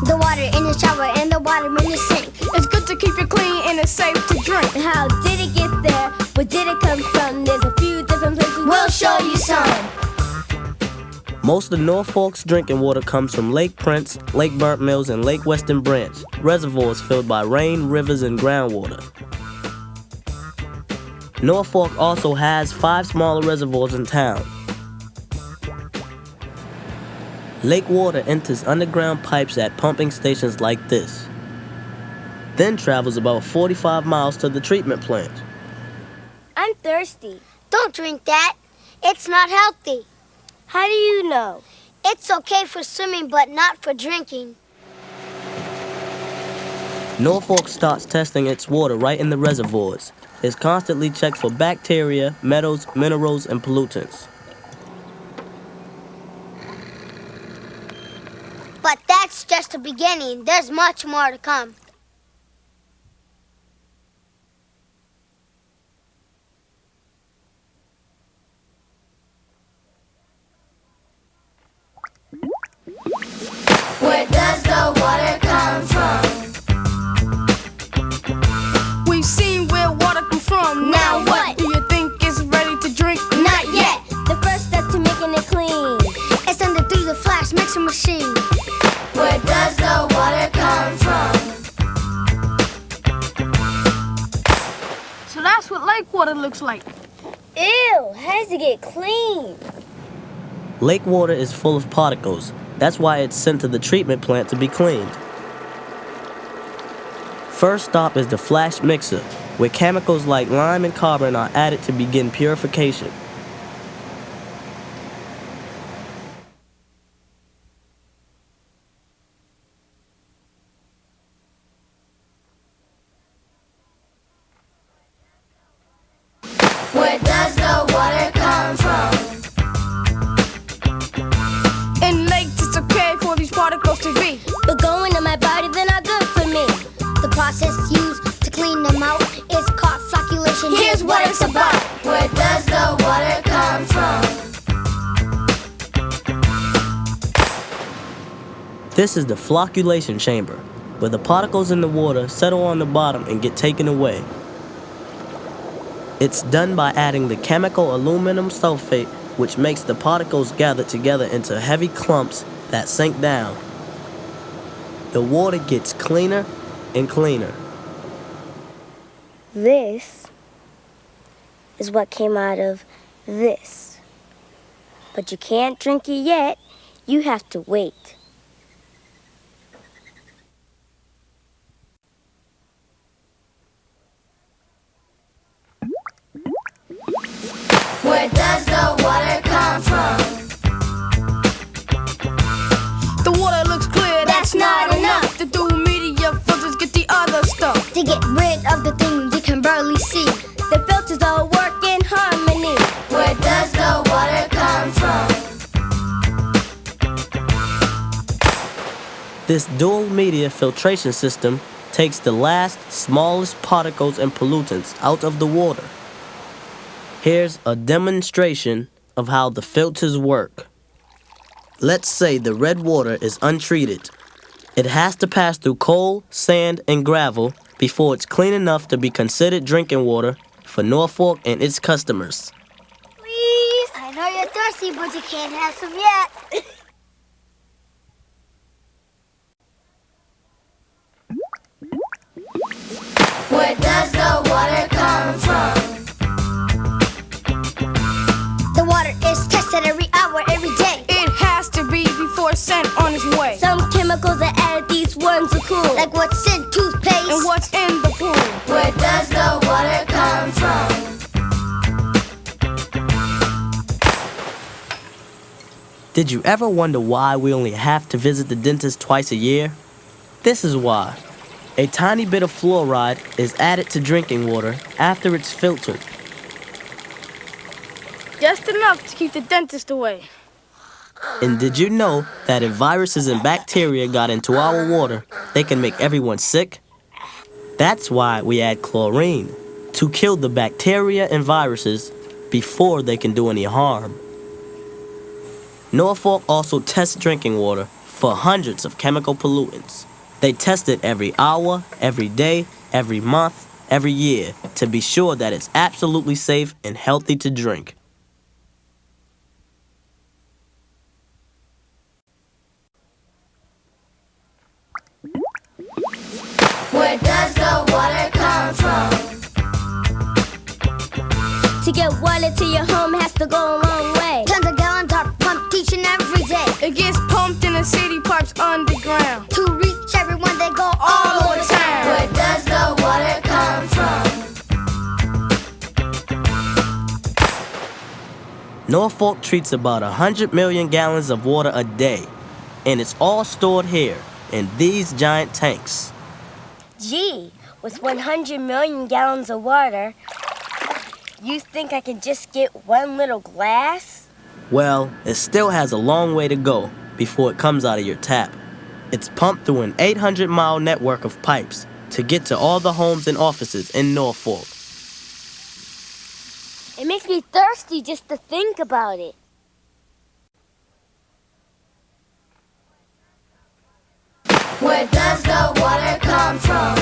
The water in the shower and the water in the sink. It's good to keep it clean and it's safe to drink. And how did it get there? Where did it come from? There's a few different places. We'll show you some. Most of Norfolk's drinking water comes from Lake Prince, Lake Burnt Mills, and Lake Western Branch, reservoirs filled by rain, rivers, and groundwater. Norfolk also has 5 smaller reservoirs in town. Lake water enters underground pipes at pumping stations like this, then travels about 45 miles to the treatment plant. I'm thirsty. Don't drink that. It's not healthy. How do you know? It's okay for swimming, but not for drinking. Norfolk starts testing its water right in the reservoirs. It's constantly checked for bacteria, metals, minerals, and pollutants. But that's just the beginning. There's much more to come. Where does the water come from? We've seen where water comes from. Now what? Do you think it's ready to drink? Not yet. The first step to making it clean is send it through the flash mixer machine. Where does the water come from? So that's what lake water looks like. Ew, how does it get clean? Lake water is full of particles. That's why it's sent to the treatment plant to be cleaned. First stop is the flash mixer, where chemicals like lime and carbon are added to begin purification. Where does the water come from? In lakes, it's okay for these particles to be. But going in my body, they're not good for me. The process used to clean them out is called flocculation. Here's what it's about. Where does the water come from? This is the flocculation chamber, where the particles in the water settle on the bottom and get taken away. It's done by adding the chemical aluminum sulfate, which makes the particles gather together into heavy clumps that sink down. The water gets cleaner and cleaner. This is what came out of this. But you can't drink it yet. You have to wait. Where does the water come from? The water looks clear, That's not enough. To do media filters, get the other stuff. To get rid of the things you can barely see, the filters all work in harmony. Where does the water come from? This dual media filtration system takes the last, smallest particles and pollutants out of the water. Here's a demonstration of how the filters work. Let's say the red water is untreated. It has to pass through coal, sand, and gravel before it's clean enough to be considered drinking water for Norfolk and its customers. Please. I know you're thirsty, but you can't have some yet. Where does the water come from? The water is tested every hour, every day. It has to be before it's sent on its way. Some chemicals are added, these ones are cool. Like what's in toothpaste. And what's in the pool? Where does the water come from? Did you ever wonder why we only have to visit the dentist twice a year? This is why. A tiny bit of fluoride is added to drinking water after it's filtered. Just enough to keep the dentist away. And did you know that if viruses and bacteria got into our water, they can make everyone sick? That's why we add chlorine, to kill the bacteria and viruses before they can do any harm. Norfolk also tests drinking water for hundreds of chemical pollutants. They test it every hour, every day, every month, every year to be sure that it's absolutely safe and healthy to drink. Where does the water come from? To get water to your home has to go a long way. Tons of gallons are pumped each and every day. It gets pumped in the city parks underground. To reach everyone, they go all over town. Where does the water come from? Norfolk treats about 100 million gallons of water a day, and it's all stored here in these giant tanks. Gee, with 100 million gallons of water, you think I can just get one little glass? Well, it still has a long way to go before it comes out of your tap. It's pumped through an 800-mile network of pipes to get to all the homes and offices in Norfolk. It makes me thirsty just to think about it. Where does the water come from?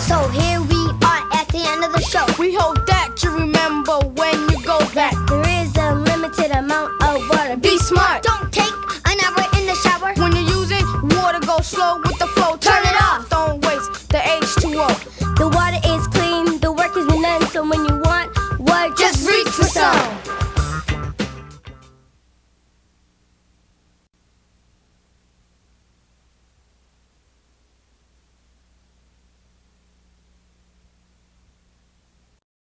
So here we are at the end of the show. We hope that you remember when you go back. There is a limited amount of water. Be smart. Don't take an hour in the shower. When you use it, water goes slow.